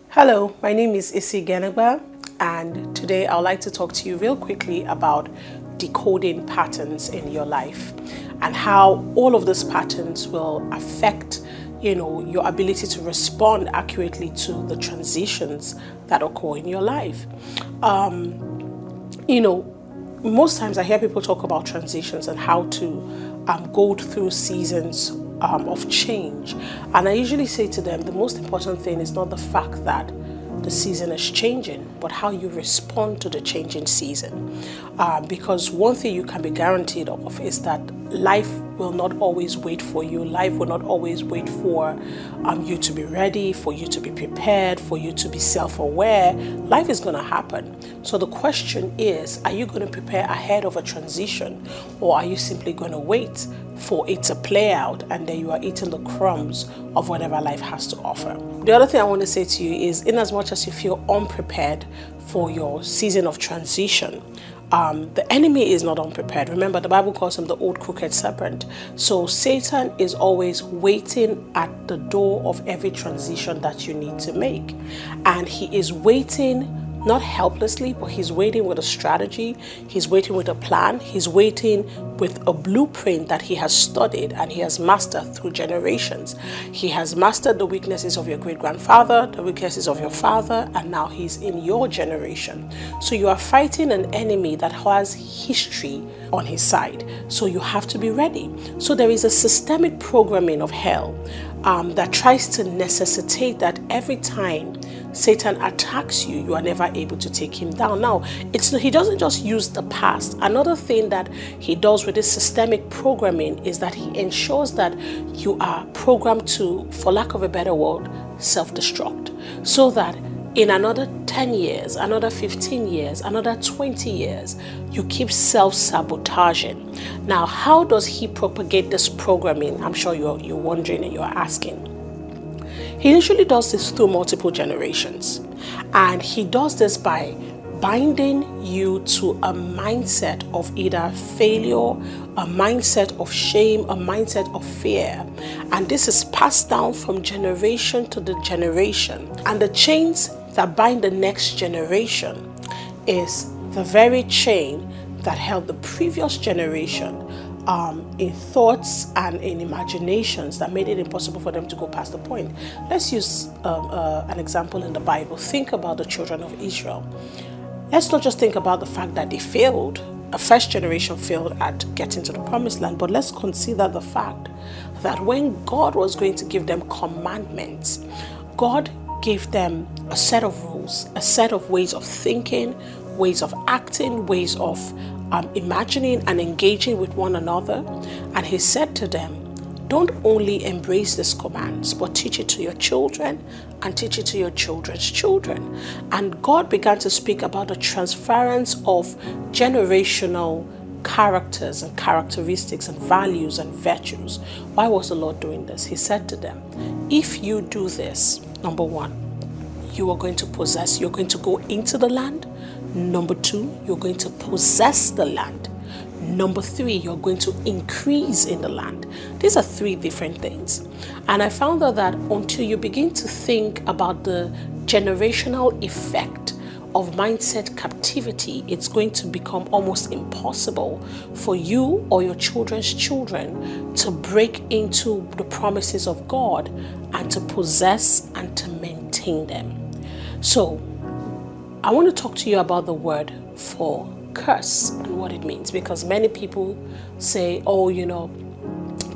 Hello, my name is Isi Igenegba, and today I would like to talk to you real quickly about decoding patterns in your life and how all of those patterns will affect your ability to respond accurately to the transitions that occur in your life. Most times I hear people talk about transitions and how to go through seasons of change. And I usually say to them, the most important thing is not the fact that the season is changing, but how you respond to the changing season. Because one thing you can be guaranteed of is that life will not always wait for you. Life will not always wait for you to be ready, for you to be prepared, for you to be self-aware. Life is going to happen. So the question is, are you going to prepare ahead of a transition, or are you simply going to wait for it to play out and then you are eating the crumbs of whatever life has to offer? The other thing I want to say to you is, in as much as you feel unprepared for your season of transition, the enemy is not unprepared. Remember, the Bible calls him the old crooked serpent. So Satan is always waiting at the door of every transition that you need to make. And he is waiting not helplessly, but he's waiting with a strategy. He's waiting with a plan. He's waiting with a blueprint that he has studied and he has mastered through generations. He has mastered the weaknesses of your great-grandfather, the weaknesses of your father, and now he's in your generation. So you are fighting an enemy that has history on his side. So you have to be ready. So there is a systemic programming of hell that tries to necessitate that every time Satan attacks you, you are never able to take him down. Now, he doesn't just use the past. Another thing that he does with this systemic programming is that he ensures that you are programmed to, for lack of a better word, self-destruct. So that in another 10 years, another 15 years, another 20 years, you keep self-sabotaging. Now, how does he propagate this programming? I'm sure you're wondering and you're asking. He usually does this through multiple generations. And he does this by binding you to a mindset of either failure, a mindset of shame, a mindset of fear. And this is passed down from generation to the generation. And the chains that bind the next generation is the very chain that held the previous generation in thoughts and in imaginations that made it impossible for them to go past the point. Let's use an example in the Bible. Think about the children of Israel. Let's not just think about the fact that they failed. A first generation failed at getting to the promised land, but let's consider the fact that when God was going to give them commandments, God gave them a set of rules, a set of ways of thinking, ways of acting, ways of imagining and engaging with one another. And he said to them, don't only embrace these commands, but teach it to your children and teach it to your children's children. And God began to speak about the transference of generational characters and characteristics and values and virtues. Why was the Lord doing this? He said to them, if you do this, number one, you are going to possess, you're going to go into the land. Number two, you're going to possess the land. Number three, you're going to increase in the land. These are three different things. And I found out that until you begin to think about the generational effect of mindset captivity, it's going to become almost impossible for you or your children's children to break into the promises of God and to possess and to maintain them. So, I want to talk to you about the word for curse and what it means, because many people say, oh,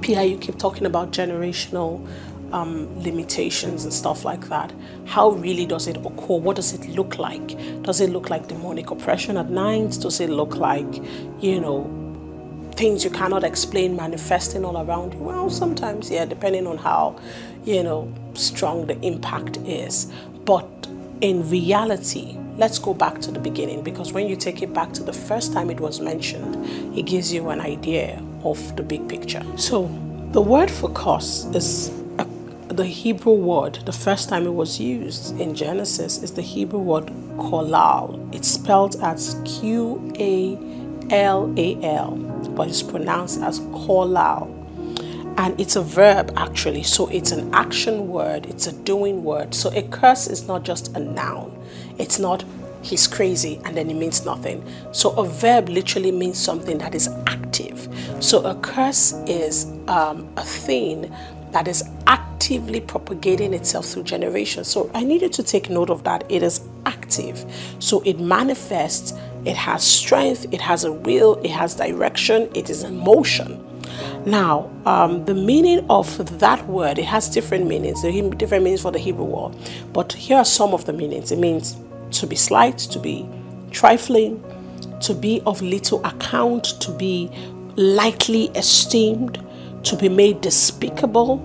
Pia, you keep talking about generational limitations and stuff like that. How really does it occur? What does it look like? Does it look like demonic oppression at night? Does it look like, things you cannot explain manifesting all around you? Well, sometimes, yeah, depending on how, strong the impact is. But in reality, let's go back to the beginning, because when you take it back to the first time it was mentioned, it gives you an idea of the big picture. So the word for curse is the Hebrew word. The first time it was used in Genesis is the Hebrew word kolal. It's spelled as Qallal, but it's pronounced as kolal. And it's a verb actually, so it's an action word, it's a doing word. So a curse is not just a noun. It's not he's crazy and then it means nothing. So a verb literally means something that is active. So a curse is a thing that is actively propagating itself through generations. So I needed to take note of that. It is active. So it manifests, it has strength, it has a will, it has direction, it is in motion. Now, the meaning of that word, it has different meanings, different meanings for the Hebrew word. But here are some of the meanings. It means to be slight, to be trifling, to be of little account, to be lightly esteemed, to be made despicable,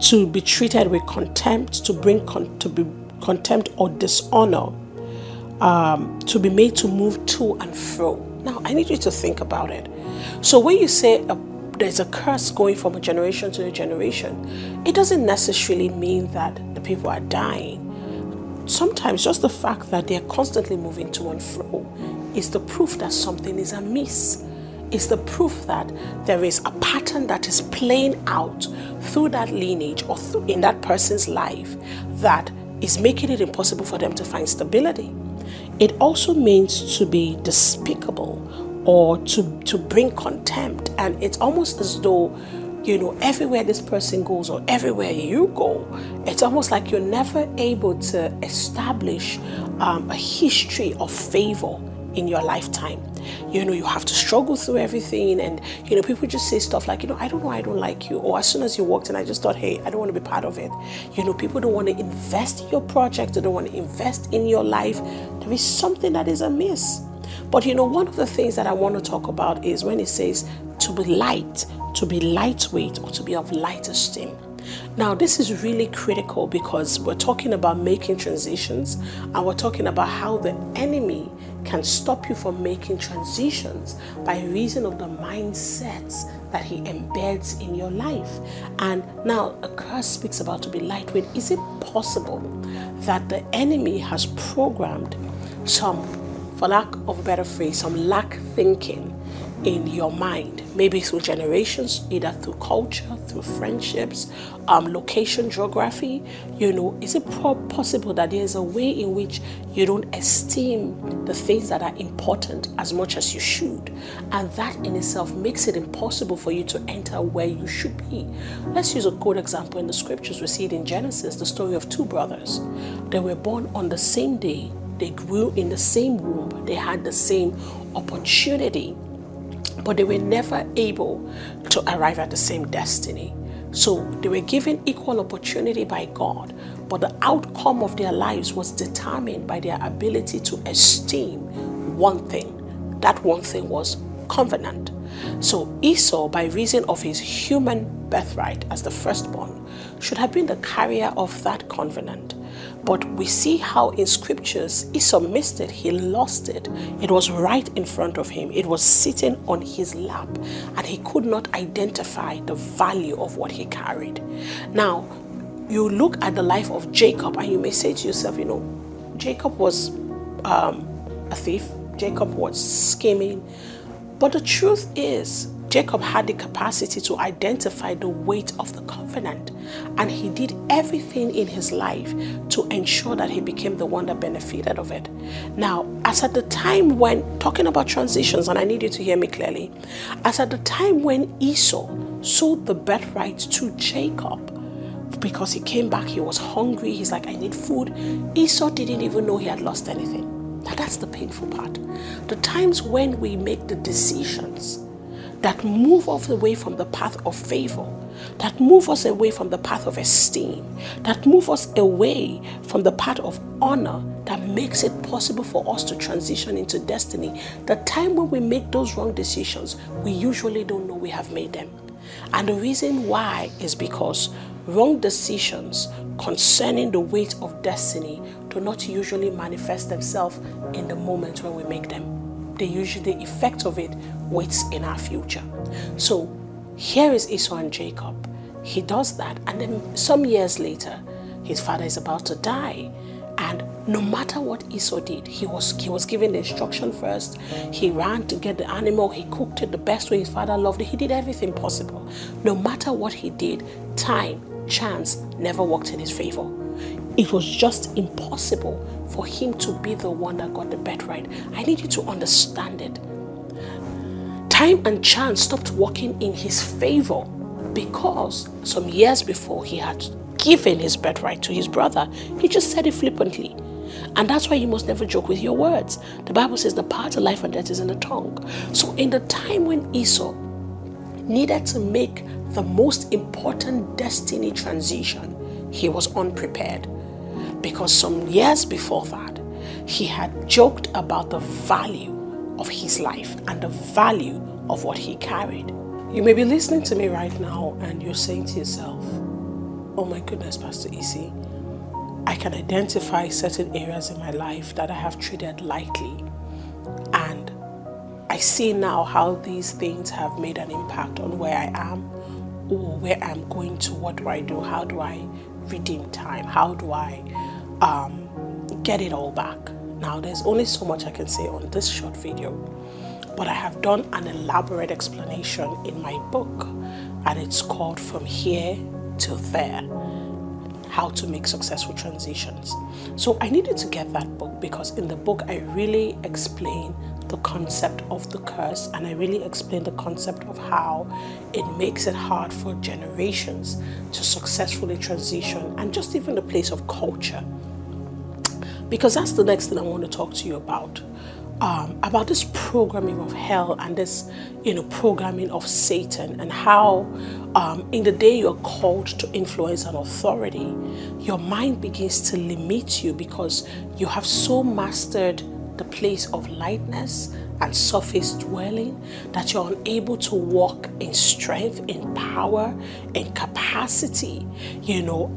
to be treated with contempt, to be contempt or dishonor, to be made to move to and fro. Now, I need you to think about it. So when you say there's a curse going from a generation to a generation, it doesn't necessarily mean that the people are dying. Sometimes just the fact that they're constantly moving to and fro is the proof that something is amiss. It's the proof that there is a pattern that is playing out through that lineage or in that person's life that is making it impossible for them to find stability. It also means to be despicable or to bring contempt. And it's almost as though, everywhere this person goes or everywhere you go, it's almost like you're never able to establish a history of favor in your lifetime. You have to struggle through everything, and people just say stuff like, I don't know, I don't like you, or as soon as you walked in, I just thought, hey, I don't want to be part of it. People don't want to invest in your project, they don't want to invest in your life. There is something that is amiss. But one of the things that I want to talk about is when it says to be light, to be lightweight, or to be of light esteem. Now, this is really critical because we're talking about making transitions, and we're talking about how the enemy can stop you from making transitions by reason of the mindsets that he embeds in your life. And now a curse speaks about to be lightweight. Is it possible that the enemy has programmed some, for lack of a better phrase, some lack thinking in your mind, maybe through generations, either through culture, through friendships, location, geography? Is it possible that there is a way in which you don't esteem the things that are important as much as you should, and that in itself makes it impossible for you to enter where you should be? Let's use a good example in the scriptures. We see it in Genesis, the story of two brothers. They were born on the same day, they grew in the same womb, they had the same opportunity, but they were never able to arrive at the same destiny. So they were given equal opportunity by God, but the outcome of their lives was determined by their ability to esteem one thing. That one thing was covenant. So Esau, by reason of his human birthright as the firstborn, should have been the carrier of that covenant. But we see how in scriptures Esau missed it, he lost it. It was right in front of him. It was sitting on his lap, and he could not identify the value of what he carried. Now, you look at the life of Jacob and you may say to yourself, Jacob was a thief. Jacob was scheming. But the truth is, Jacob had the capacity to identify the weight of the covenant, and he did everything in his life to ensure that he became the one that benefited of it. Now, as at the time when, talking about transitions, and I need you to hear me clearly, as at the time when Esau sold the birthright to Jacob, because he came back, he was hungry, he's like, I need food. Esau didn't even know he had lost anything. Now that's the painful part. The times when we make the decisions that move us away from the path of favor, that move us away from the path of esteem, that move us away from the path of honor, that makes it possible for us to transition into destiny. The time when we make those wrong decisions, we usually don't know we have made them. And the reason why is because wrong decisions concerning the weight of destiny do not usually manifest themselves in the moment when we make them. The effect of it waits in our future. So here is Esau and Jacob. He does that, and then some years later, his father is about to die, and No matter what Esau did, he was given the instruction first. He ran to get the animal. He cooked it the best way his father loved it. He did everything possible. No matter what he did, time, chance never worked in his favor. It was just impossible for him to be the one that got the birthright. I need you to understand it. Time and chance stopped working in his favor because some years before he had given his birthright to his brother. He just said it flippantly. And that's why you must never joke with your words. The Bible says the power to life and death is in the tongue. So in the time when Esau needed to make the most important destiny transition, he was unprepared. Because some years before that, he had joked about the value of his life and the value of what he carried. You may be listening to me right now and you're saying to yourself, oh my goodness, Pastor Isi, I can identify certain areas in my life that I have treated lightly. And I see now how these things have made an impact on where I am or where I'm going to. What do I do? How do I redeem time? How do I get it all back? Now, there's only so much I can say on this short video, but I have done an elaborate explanation in my book, and it's called From Here to There: How to Make Successful Transitions. So I needed to get that book because in the book I really explain the concept of the curse, and I really explain the concept of how it makes it hard for generations to successfully transition, and just even the place of culture. Because that's the next thing I want to talk to you about this programming of hell and this, programming of Satan, and how in the day you're called to influence and authority, your mind begins to limit you because you have so mastered the place of lightness and surface dwelling that you're unable to walk in strength, in power, in capacity,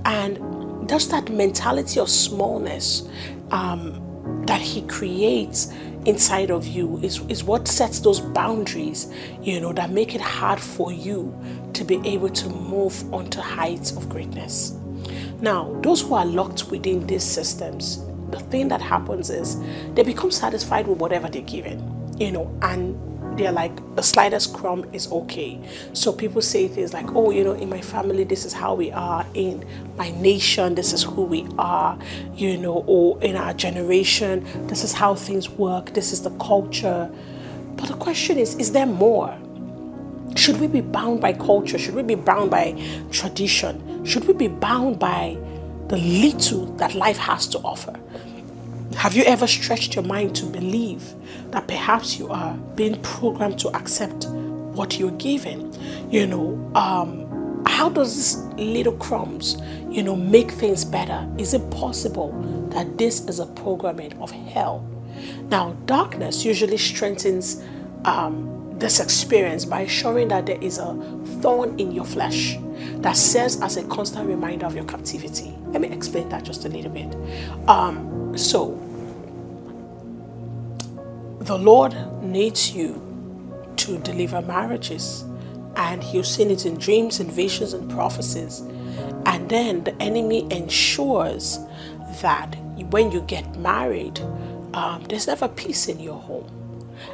and just that mentality of smallness that he creates inside of you is what sets those boundaries, that make it hard for you to be able to move onto heights of greatness. Now, those who are locked within these systems, the thing that happens is they become satisfied with whatever they're given, and they're like, the slightest crumb is okay. So people say things like, oh, in my family, this is how we are. In my nation, this is who we are, or in our generation, this is how things work. This is the culture. But the question is there more? Should we be bound by culture? Should we be bound by tradition? Should we be bound by the little that life has to offer? Have you ever stretched your mind to believe that perhaps you are being programmed to accept what you're given? How does this little crumbs, make things better? Is it possible that this is a programming of hell? Now, darkness usually strengthens this experience by ensuring that there is a thorn in your flesh that serves as a constant reminder of your captivity. Let me explain that just a little bit. So, the Lord needs you to deliver marriages, and He's seen it in dreams and visions and prophecies. And then the enemy ensures that when you get married, there's never peace in your home.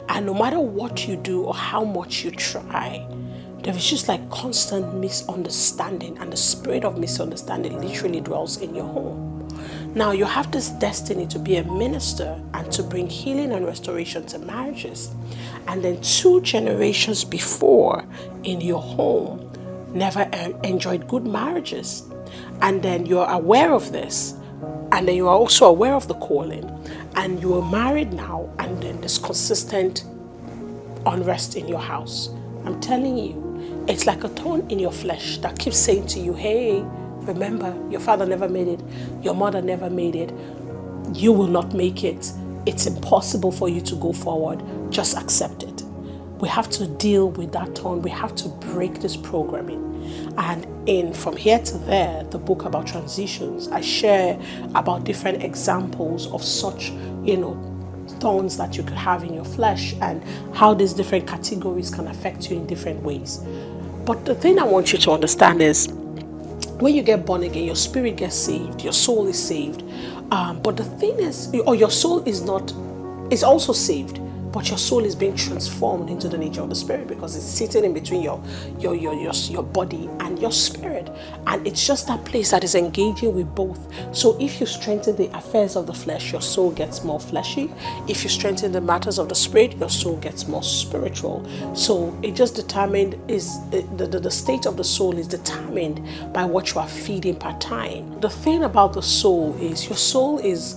And no matter what you do or how much you try, there is just like constant misunderstanding, and the spirit of misunderstanding literally dwells in your home. Now you have this destiny to be a minister and to bring healing and restoration to marriages. And then 2 generations before in your home never enjoyed good marriages. And then you're aware of this. And then you are also aware of the calling. And you are married now, and then there's consistent unrest in your house. I'm telling you, it's like a thorn in your flesh that keeps saying to you, hey, remember, your father never made it. Your mother never made it. You will not make it. It's impossible for you to go forward. Just accept it. We have to deal with that thorn. We have to break this programming. And in From Here to There, the book about transitions, I share about different examples of such, thorns that you could have in your flesh and how these different categories can affect you in different ways. But the thing I want you to understand is when you get born again, your spirit gets saved, your soul is saved. But the thing is, or your soul is also saved, but your soul is being transformed into the nature of the spirit, because it's sitting in between your body and your spirit, and it's just that place that is engaging with both. So if you strengthen the affairs of the flesh, your soul gets more fleshy. If you strengthen the matters of the spirit, your soul gets more spiritual. So it just determined the state of the soul is determined by what you are feeding per time. The thing about the soul is your soul is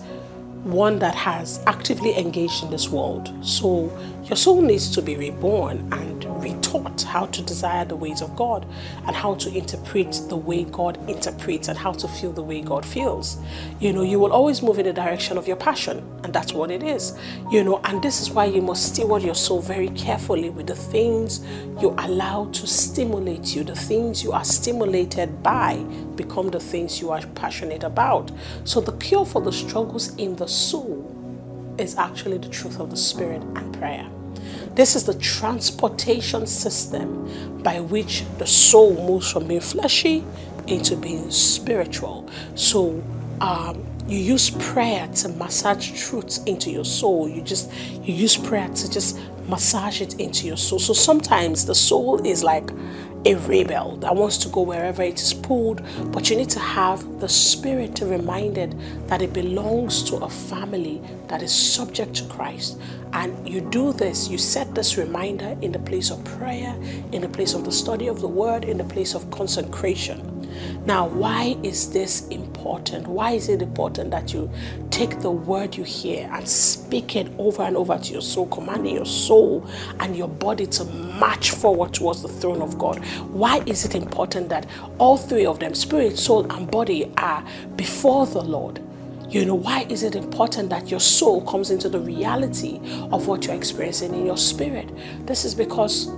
one that has actively engaged in this world. So your soul needs to be reborn and retaught how to desire the ways of God, and how to interpret the way God interprets, and how to feel the way God feels. You will always move in the direction of your passion, and that's what it is. And this is why you must steward your soul very carefully with the things you allow to stimulate you. The things you are stimulated by become the things you are passionate about. So the cure for the struggles in the soul is actually the truth of the spirit and prayer. This is the transportation system by which the soul moves from being fleshy into being spiritual. So you use prayer to massage truths into your soul. You use prayer to just massage it into your soul. So sometimes the soul is like a rebel that wants to go wherever it is pulled, but you need to have the spirit to remind it that it belongs to a family that is subject to Christ. And you do this, you set this reminder in the place of prayer, in the place of the study of the word, in the place of consecration. Now, why is this important? Why is it important that you take the word you hear and speak it over and over to your soul, commanding your soul and your body to march forward towards the throne of God? Why is it important that all three of them, spirit, soul, and body, are before the Lord? Why is it important that your soul comes into the reality of what you're experiencing in your spirit? This is because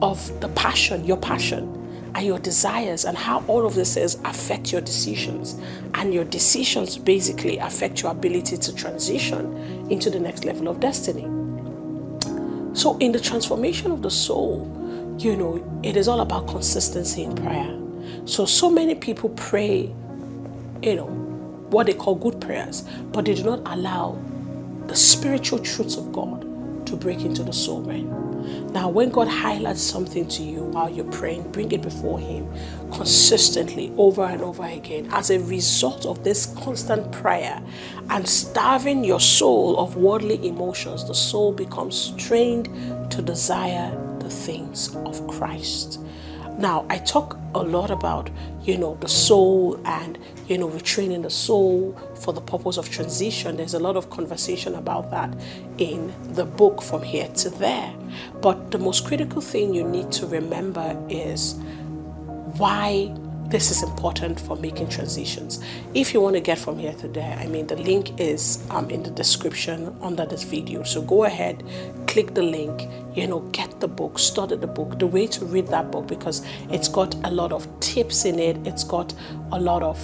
of the passion, your passion, and your desires, and how all of this affect your decisions. And your decisions basically affect your ability to transition into the next level of destiny. So in the transformation of the soul, it is all about consistency in prayer. So many people pray, what they call good prayers, but they do not allow the spiritual truths of God to break into the soul realm. Now, when God highlights something to you while you're praying, bring it before Him consistently over and over again. As a result of this constant prayer and starving your soul of worldly emotions, the soul becomes trained to desire the things of Christ. Now, I talk a lot about, the soul and, retraining the soul for the purpose of transition. There's a lot of conversation about that in the book From Here to There. But the most critical thing you need to remember is why this is important for making transitions. If you want to get from here to there, the link is in the description under this video. So go ahead, click the link, get the book, study the book, the way to read that book, because it's got a lot of tips in it. It's got a lot of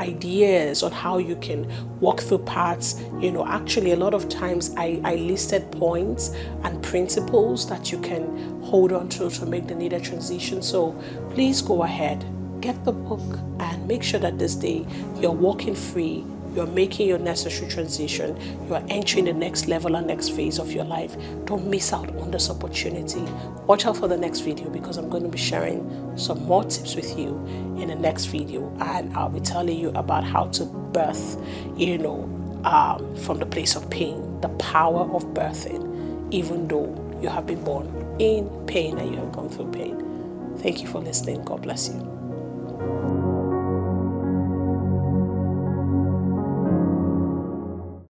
ideas on how you can walk through paths. Actually, a lot of times I listed points and principles that you can hold on to make the needed transition. So please go ahead, get the book, and make sure that this day you're walking free, you're making your necessary transition, you're entering the next level and next phase of your life. Don't miss out on this opportunity. Watch out for the next video, because I'm going to be sharing some more tips with you in the next video, and I'll be telling you about how to birth, from the place of pain, the power of birthing, even though you have been born in pain and you have gone through pain. Thank you for listening. God bless you.